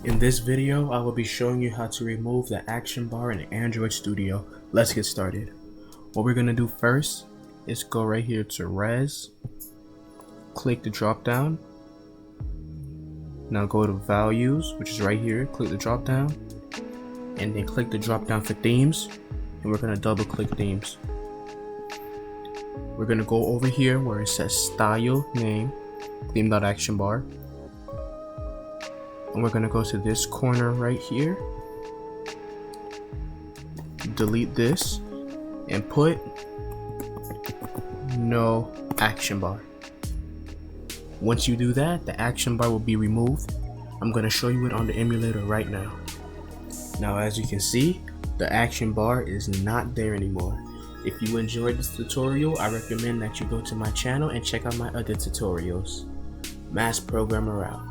In this video, I will be showing you how to remove the action bar in Android Studio. Let's get started. What we're going to do first is go right here to Res, click the drop down. Now go to Values, which is right here, click the drop down, and then click the drop down for themes, and we're going to double click themes. We're going to go over here where it says Style Name, theme.action bar. And we're going to go to this corner right here, delete this, and put no action bar. Once you do that, the action bar will be removed. I'm going to show you it on the emulator right now. Now, as you can see, the action bar is not there anymore. If you enjoyed this tutorial, I recommend that you go to my channel and check out my other tutorials. MaskedProgrammer out.